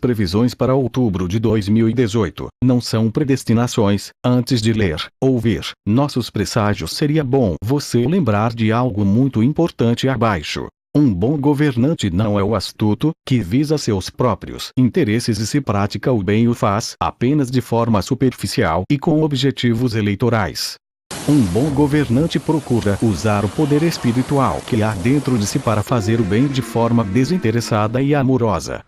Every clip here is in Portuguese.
previsões para outubro de 2018 não são predestinações. Antes de ler, ouvir nossos presságios, seria bom você lembrar de algo muito importante abaixo. Um bom governante não é o astuto, que visa seus próprios interesses e, se pratica o bem, o faz apenas de forma superficial e com objetivos eleitorais. Um bom governante procura usar o poder espiritual que há dentro de si para fazer o bem de forma desinteressada e amorosa.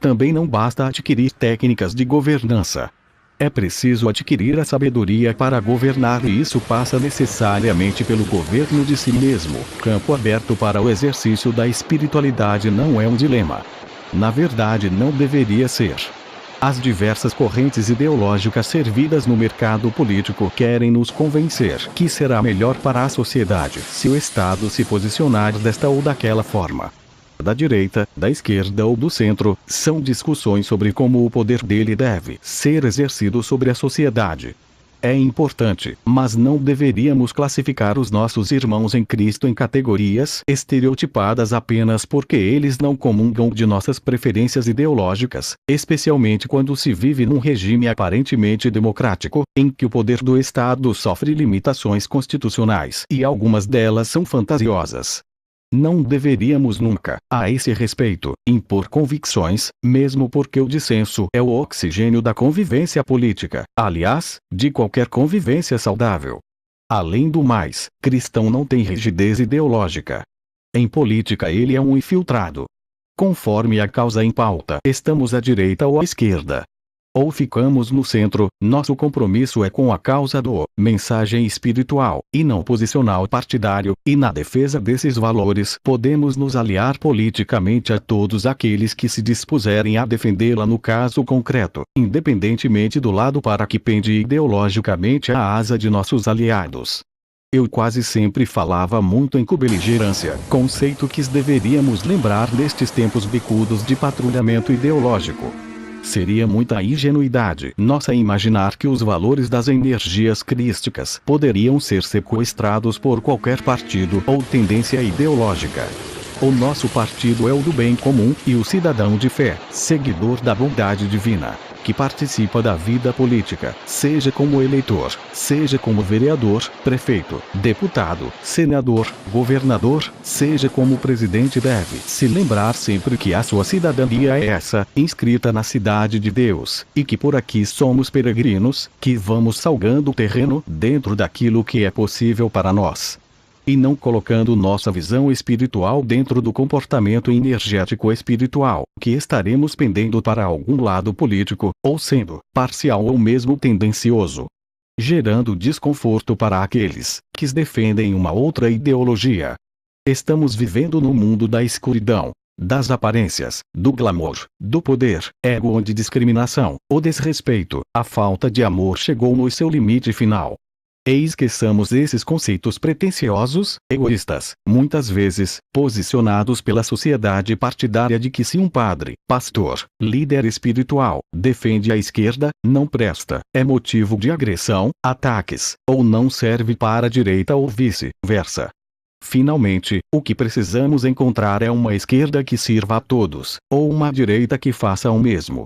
Também não basta adquirir técnicas de governança. É preciso adquirir a sabedoria para governar, e isso passa necessariamente pelo governo de si mesmo. Campo aberto para o exercício da espiritualidade não é um dilema. Na verdade, não deveria ser. As diversas correntes ideológicas servidas no mercado político querem nos convencer que será melhor para a sociedade se o Estado se posicionar desta ou daquela forma. Da direita, da esquerda ou do centro, são discussões sobre como o poder dele deve ser exercido sobre a sociedade. É importante, mas não deveríamos classificar os nossos irmãos em Cristo em categorias estereotipadas apenas porque eles não comungam de nossas preferências ideológicas, especialmente quando se vive num regime aparentemente democrático, em que o poder do Estado sofre limitações constitucionais e algumas delas são fantasiosas. Não deveríamos nunca, a esse respeito, impor convicções, mesmo porque o dissenso é o oxigênio da convivência política, aliás, de qualquer convivência saudável. Além do mais, cristão não tem rigidez ideológica. Em política ele é um infiltrado. Conforme a causa em pauta, estamos à direita ou à esquerda. Ou ficamos no centro. Nosso compromisso é com a causa do mensagem espiritual, e não posicional partidário, e na defesa desses valores podemos nos aliar politicamente a todos aqueles que se dispuserem a defendê-la no caso concreto, independentemente do lado para que pende ideologicamente a asa de nossos aliados. Eu quase sempre falava muito em cobeligerância, conceito que deveríamos lembrar nestes tempos bicudos de patrulhamento ideológico. Seria muita ingenuidade nossa imaginar que os valores das energias crísticas poderiam ser sequestrados por qualquer partido ou tendência ideológica. O nosso partido é o do bem comum e o cidadão de fé, seguidor da bondade divina, que participa da vida política, seja como eleitor, seja como vereador, prefeito, deputado, senador, governador, seja como presidente, deve se lembrar sempre que a sua cidadania é essa, inscrita na cidade de Deus, e que por aqui somos peregrinos, que vamos salgando o terreno dentro daquilo que é possível para nós. E não colocando nossa visão espiritual dentro do comportamento energético espiritual, que estaremos pendendo para algum lado político, ou sendo parcial ou mesmo tendencioso, gerando desconforto para aqueles que defendem uma outra ideologia. Estamos vivendo no mundo da escuridão, das aparências, do glamour, do poder, ego, onde discriminação, o desrespeito, a falta de amor chegou no seu limite final. E esqueçamos esses conceitos pretensiosos, egoístas, muitas vezes, posicionados pela sociedade partidária de que se um padre, pastor, líder espiritual, defende a esquerda, não presta, é motivo de agressão, ataques, ou não serve para a direita ou vice-versa. Finalmente, o que precisamos encontrar é uma esquerda que sirva a todos, ou uma direita que faça o mesmo.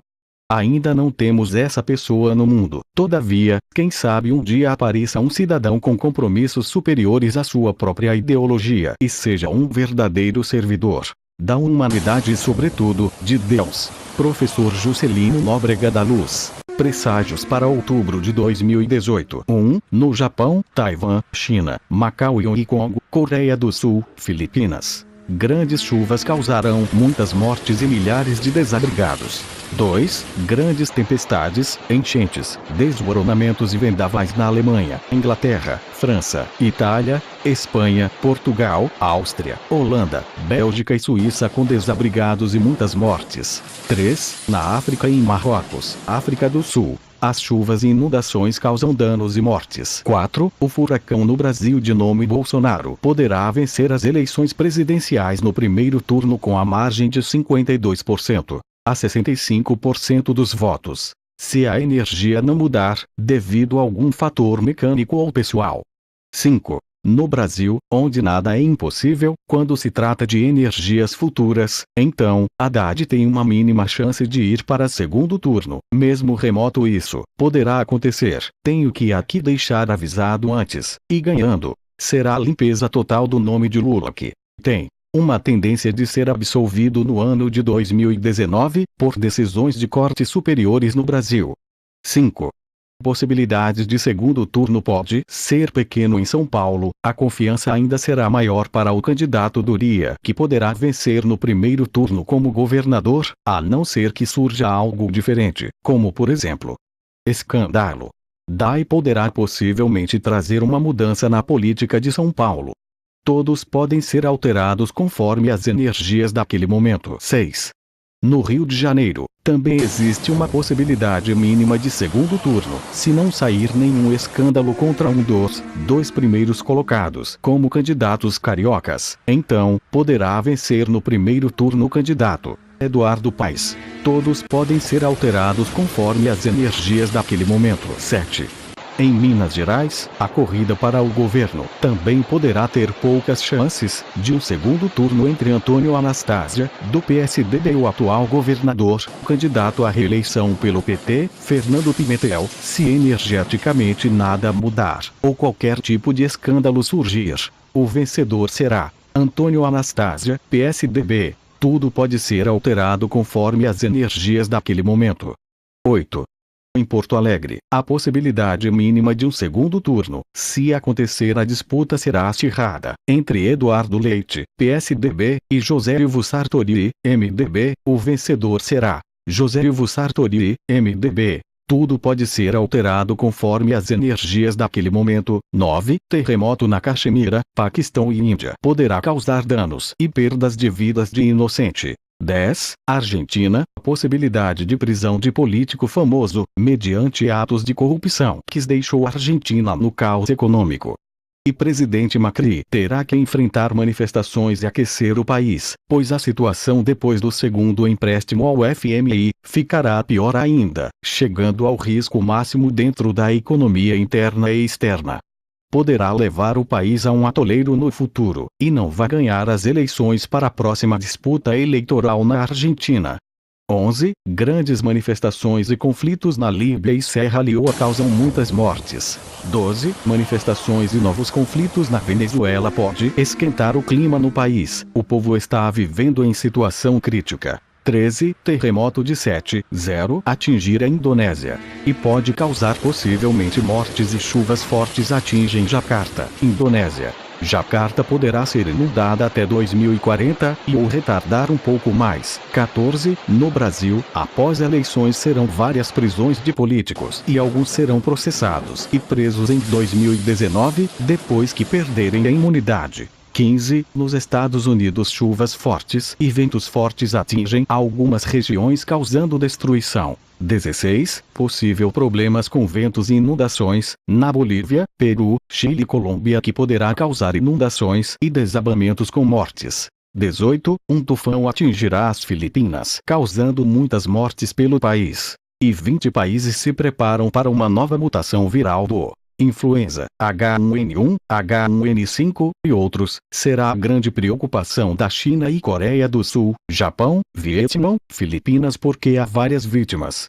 Ainda não temos essa pessoa no mundo. Todavia, quem sabe um dia apareça um cidadão com compromissos superiores à sua própria ideologia e seja um verdadeiro servidor da humanidade e, sobretudo, de Deus. Professor Juscelino Nóbrega da Luz. Presságios para outubro de 2018. 1. No Japão, Taiwan, China, Macau e Hong Kong, Coreia do Sul, Filipinas. Grandes chuvas causarão muitas mortes e milhares de desabrigados. 2. Grandes tempestades, enchentes, desmoronamentos e vendavais na Alemanha, Inglaterra, França, Itália, Espanha, Portugal, Áustria, Holanda, Bélgica e Suíça com desabrigados e muitas mortes. 3. Na África e em Marrocos, África do Sul. As chuvas e inundações causam danos e mortes. 4. O furacão no Brasil de nome Bolsonaro poderá vencer as eleições presidenciais no primeiro turno com a margem de 52% a 65% dos votos, se a energia não mudar, devido a algum fator mecânico ou pessoal. 5. No Brasil, onde nada é impossível, quando se trata de energias futuras, então, Haddad tem uma mínima chance de ir para segundo turno. Mesmo remoto isso poderá acontecer. Tenho que aqui deixar avisado antes. E ganhando, será a limpeza total do nome de Lula que tem uma tendência de ser absolvido no ano de 2019, por decisões de cortes superiores no Brasil. 5. Possibilidades de segundo turno pode ser pequeno em São Paulo, a confiança ainda será maior para o candidato Doria, que poderá vencer no primeiro turno como governador, a não ser que surja algo diferente, como por exemplo, escândalo. Daí poderá possivelmente trazer uma mudança na política de São Paulo. Todos podem ser alterados conforme as energias daquele momento. 6. No Rio de Janeiro, também existe uma possibilidade mínima de segundo turno, se não sair nenhum escândalo contra um dos dois primeiros colocados como candidatos cariocas. Então, poderá vencer no primeiro turno o candidato Eduardo Paes. Todos podem ser alterados conforme as energias daquele momento. 7. Em Minas Gerais, a corrida para o governo também poderá ter poucas chances de um segundo turno entre Antônio Anastácia, do PSDB, e o atual governador, candidato à reeleição pelo PT, Fernando Pimentel, se energeticamente nada mudar, ou qualquer tipo de escândalo surgir. O vencedor será Antônio Anastácia, PSDB. Tudo pode ser alterado conforme as energias daquele momento. 8. Em Porto Alegre, a possibilidade mínima de um segundo turno, se acontecer a disputa será acirrada, entre Eduardo Leite, PSDB, e José Ilvo Sartori, MDB, o vencedor será José Ilvo Sartori, MDB. Tudo pode ser alterado conforme as energias daquele momento. 9. Terremoto na Caxemira, Paquistão e Índia poderá causar danos e perdas de vidas de inocente. 10. Argentina, possibilidade de prisão de político famoso, mediante atos de corrupção, que deixou a Argentina no caos econômico. E presidente Macri terá que enfrentar manifestações e aquecer o país, pois a situação depois do segundo empréstimo ao FMI ficará pior ainda, chegando ao risco máximo dentro da economia interna e externa. Poderá levar o país a um atoleiro no futuro, e não vai ganhar as eleições para a próxima disputa eleitoral na Argentina. 11. Grandes manifestações e conflitos na Líbia e Serra Leoa causam muitas mortes. 12. Manifestações e novos conflitos na Venezuela pode esquentar o clima no país. O povo está vivendo em situação crítica. 13. Terremoto de 7,0 atingir a Indonésia. E pode causar possivelmente mortes e chuvas fortes atingem Jakarta, Indonésia. Jakarta poderá ser inundada até 2040 e ou retardar um pouco mais. 14. No Brasil, após eleições serão várias prisões de políticos e alguns serão processados e presos em 2019, depois que perderem a imunidade. 15. Nos Estados Unidos chuvas fortes e ventos fortes atingem algumas regiões causando destruição. 16. Possível problemas com ventos e inundações, na Bolívia, Peru, Chile e Colômbia que poderá causar inundações e desabamentos com mortes. 18. Um tufão atingirá as Filipinas, causando muitas mortes pelo país. E 20 países se preparam para uma nova mutação viral do influenza, H1N1, H1N5 e outros. Será a grande preocupação da China e Coreia do Sul, Japão, Vietnã, Filipinas porque há várias vítimas.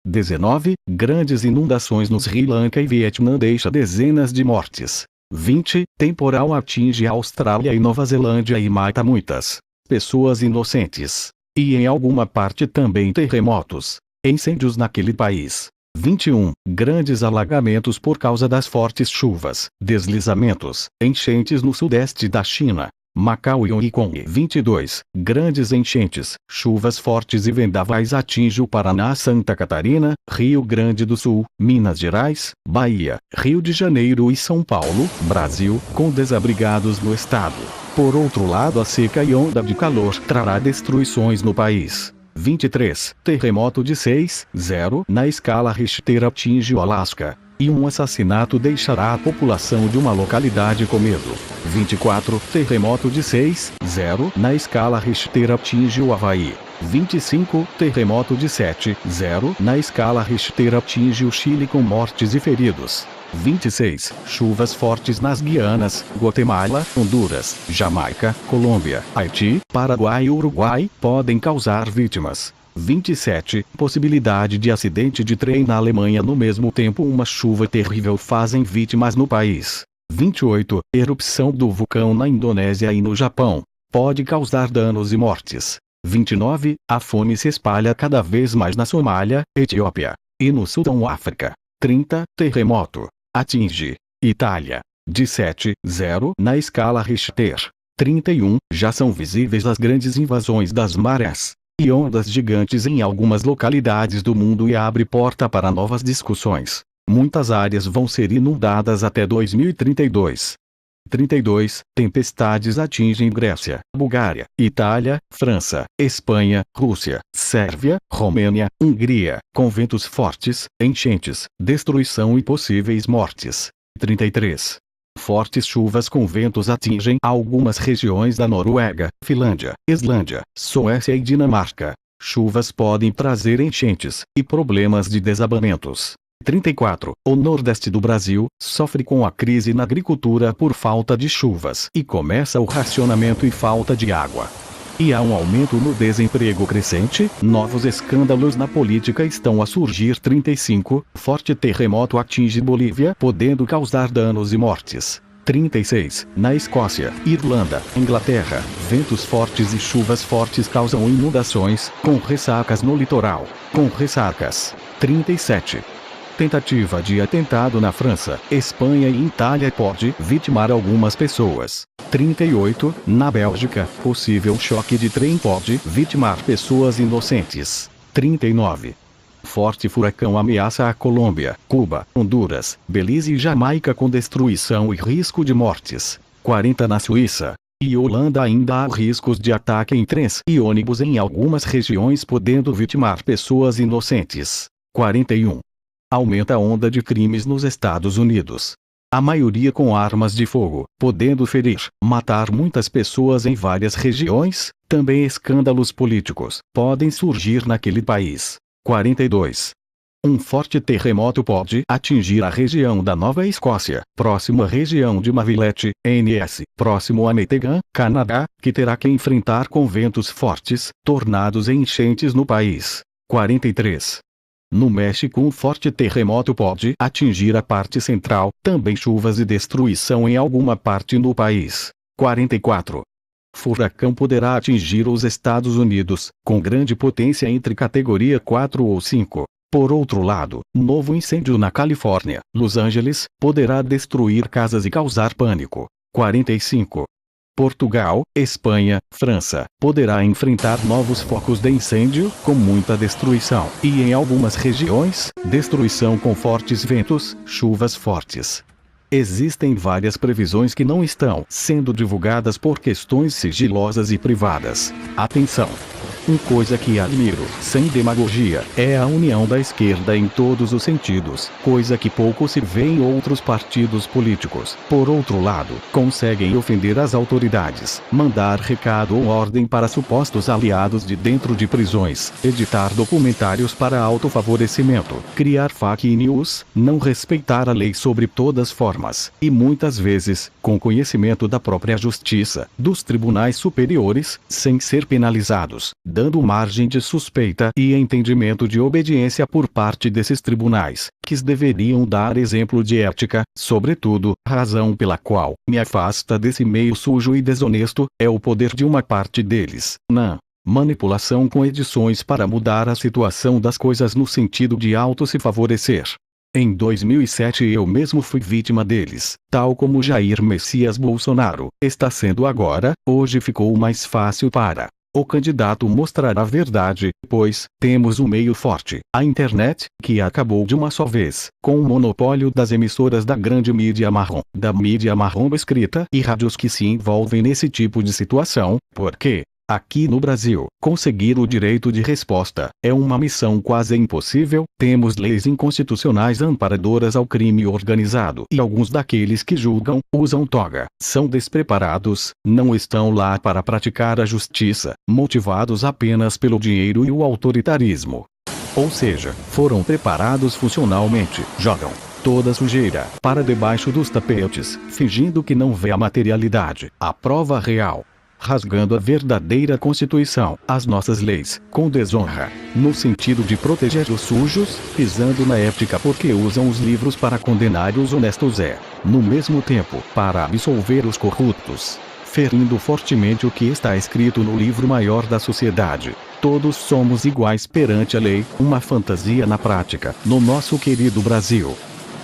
19. Grandes inundações no Sri Lanka e Vietnã deixa dezenas de mortes. 20. Temporal atinge a Austrália e Nova Zelândia e mata muitas pessoas inocentes. E em alguma parte também terremotos, incêndios naquele país. 21. Grandes alagamentos por causa das fortes chuvas, deslizamentos, enchentes no sudeste da China, Macau e Hong Kong. 22. Grandes enchentes, chuvas fortes e vendavais atingem o Paraná, Santa Catarina, Rio Grande do Sul, Minas Gerais, Bahia, Rio de Janeiro e São Paulo, Brasil, com desabrigados no estado. Por outro lado, a seca e onda de calor trará destruições no país. 23. Terremoto de 6,0 na escala Richter atinge o Alasca, e um assassinato deixará a população de uma localidade com medo. 24. Terremoto de 6,0 na escala Richter atinge o Havaí. 25. Terremoto de 7,0 na escala Richter atinge o Chile com mortes e feridos. 26. Chuvas fortes nas Guianas, Guatemala, Honduras, Jamaica, Colômbia, Haiti, Paraguai e Uruguai podem causar vítimas. 27. Possibilidade de acidente de trem na Alemanha no mesmo tempo uma chuva terrível fazem vítimas no país. 28. Erupção do vulcão na Indonésia e no Japão. Pode causar danos e mortes. 29. A fome se espalha cada vez mais na Somália, Etiópia e no Sudão África. 30. Terremoto. Atinge Itália. De 7,0 na escala Richter. 31. Já são visíveis as grandes invasões das marés e ondas gigantes em algumas localidades do mundo e abre porta para novas discussões. Muitas áreas vão ser inundadas até 2032. 32. Tempestades atingem Grécia, Bulgária, Itália, França, Espanha, Rússia, Sérvia, Romênia, Hungria, com ventos fortes, enchentes, destruição e possíveis mortes. 33. Fortes chuvas com ventos atingem algumas regiões da Noruega, Finlândia, Islândia, Suécia e Dinamarca. Chuvas podem trazer enchentes e problemas de desabamentos. 34. O Nordeste do Brasil sofre com a crise na agricultura por falta de chuvas e começa o racionamento e falta de água. E há um aumento no desemprego crescente, novos escândalos na política estão a surgir. 35. Forte terremoto atinge Bolívia, podendo causar danos e mortes. 36. Na Escócia, Irlanda, Inglaterra, ventos fortes e chuvas fortes causam inundações, com ressacas no litoral. Com ressacas. 37. Tentativa de atentado na França, Espanha e Itália pode vitimar algumas pessoas. 38. Na Bélgica, possível choque de trem pode vitimar pessoas inocentes. 39. Forte furacão ameaça a Colômbia, Cuba, Honduras, Belize e Jamaica com destruição e risco de mortes. 40. Na Suíça e Holanda ainda há riscos de ataque em trens e ônibus em algumas regiões podendo vitimar pessoas inocentes. 41. Aumenta a onda de crimes nos Estados Unidos. A maioria com armas de fogo, podendo ferir, matar muitas pessoas em várias regiões. Também escândalos políticos podem surgir naquele país. 42. Um forte terremoto pode atingir a região da Nova Escócia, próximo à região de Mavilete, NS, próximo a Metegan, Canadá, que terá que enfrentar com ventos fortes, tornados e enchentes no país. 43. No México um forte terremoto pode atingir a parte central, também chuvas e destruição em alguma parte no país. 44. Furacão poderá atingir os Estados Unidos, com grande potência entre categoria 4 ou 5. Por outro lado, novo incêndio na Califórnia, Los Angeles, poderá destruir casas e causar pânico. 45. Portugal, Espanha, França, poderá enfrentar novos focos de incêndio, com muita destruição, e em algumas regiões, destruição com fortes ventos, chuvas fortes. Existem várias previsões que não estão sendo divulgadas por questões sigilosas e privadas. Atenção! Uma coisa que admiro, sem demagogia, é a união da esquerda em todos os sentidos, coisa que pouco se vê em outros partidos políticos. Por outro lado, conseguem ofender as autoridades, mandar recado ou ordem para supostos aliados de dentro de prisões, editar documentários para autofavorecimento, criar fake news, não respeitar a lei sobre todas formas, e muitas vezes, com conhecimento da própria justiça, dos tribunais superiores, sem ser penalizados, dando margem de suspeita e entendimento de obediência por parte desses tribunais, que deveriam dar exemplo de ética, sobretudo, razão pela qual me afasta desse meio sujo e desonesto, é o poder de uma parte deles, na manipulação com edições para mudar a situação das coisas no sentido de se favorecer. Em 2007 eu mesmo fui vítima deles, tal como Jair Messias Bolsonaro está sendo agora. Hoje ficou mais fácil para o candidato mostrar a verdade, pois temos um meio forte, a internet, que acabou de uma só vez, com o monopólio das emissoras da grande mídia marrom escrita e rádios que se envolvem nesse tipo de situação, porque aqui no Brasil, conseguir o direito de resposta é uma missão quase impossível. Temos leis inconstitucionais amparadoras ao crime organizado e alguns daqueles que julgam, usam toga, são despreparados, não estão lá para praticar a justiça, motivados apenas pelo dinheiro e o autoritarismo. Ou seja, foram preparados funcionalmente, jogam toda sujeira para debaixo dos tapetes, fingindo que não vê a materialidade, a prova real. Rasgando a verdadeira Constituição, as nossas leis, com desonra, no sentido de proteger os sujos, pisando na ética porque usam os livros para condenar os honestos no mesmo tempo, para absolver os corruptos, ferindo fortemente o que está escrito no livro maior da sociedade. Todos somos iguais perante a lei, uma fantasia na prática, no nosso querido Brasil.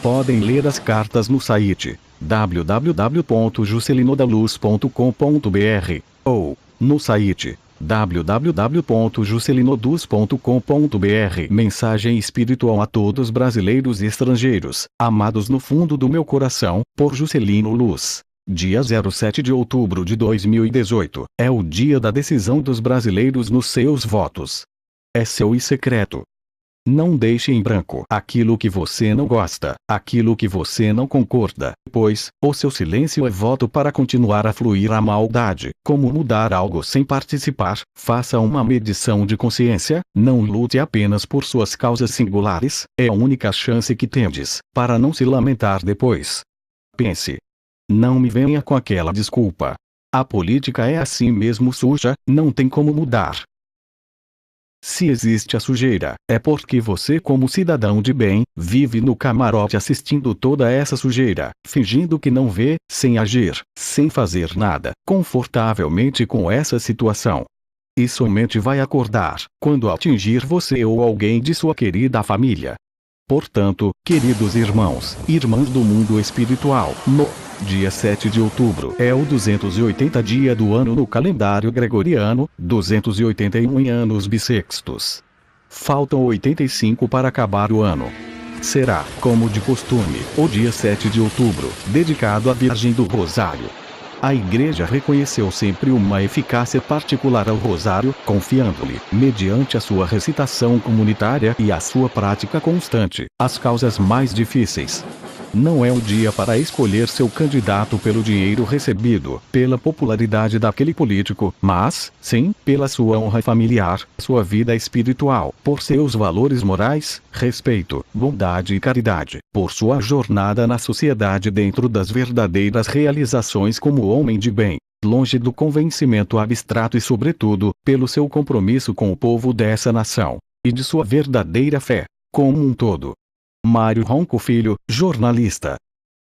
Podem ler as cartas no site www.juscelinodaluz.com.br ou no site www.juscelinoduz.com.br. Mensagem espiritual a todos brasileiros e estrangeiros, amados no fundo do meu coração, por Juscelino Luz. Dia 07 de outubro de 2018, é o dia da decisão dos brasileiros nos seus votos. É seu e secreto. Não deixe em branco aquilo que você não gosta, aquilo que você não concorda, pois o seu silêncio é voto para continuar a fluir a maldade. Como mudar algo sem participar? Faça uma medição de consciência, não lute apenas por suas causas singulares, é a única chance que tendes, para não se lamentar depois. Pense. Não me venha com aquela desculpa. A política é assim mesmo suja, não tem como mudar. Se existe a sujeira, é porque você, como cidadão de bem, vive no camarote assistindo toda essa sujeira, fingindo que não vê, sem agir, sem fazer nada, confortavelmente com essa situação. E somente vai acordar, quando atingir você ou alguém de sua querida família. Portanto, queridos irmãos, irmãs do mundo espiritual, no dia 7 de outubro é o 280 dia do ano no calendário gregoriano, 281 em anos bissextos. Faltam 85 para acabar o ano. Será, como de costume, o dia 7 de outubro, dedicado à Virgem do Rosário. A Igreja reconheceu sempre uma eficácia particular ao Rosário, confiando-lhe, mediante a sua recitação comunitária e a sua prática constante, as causas mais difíceis. Não é um dia para escolher seu candidato pelo dinheiro recebido, pela popularidade daquele político, mas, sim, pela sua honra familiar, sua vida espiritual, por seus valores morais, respeito, bondade e caridade, por sua jornada na sociedade dentro das verdadeiras realizações como homem de bem, longe do convencimento abstrato e sobretudo, pelo seu compromisso com o povo dessa nação, e de sua verdadeira fé, como um todo. Mário Ronco Filho, jornalista.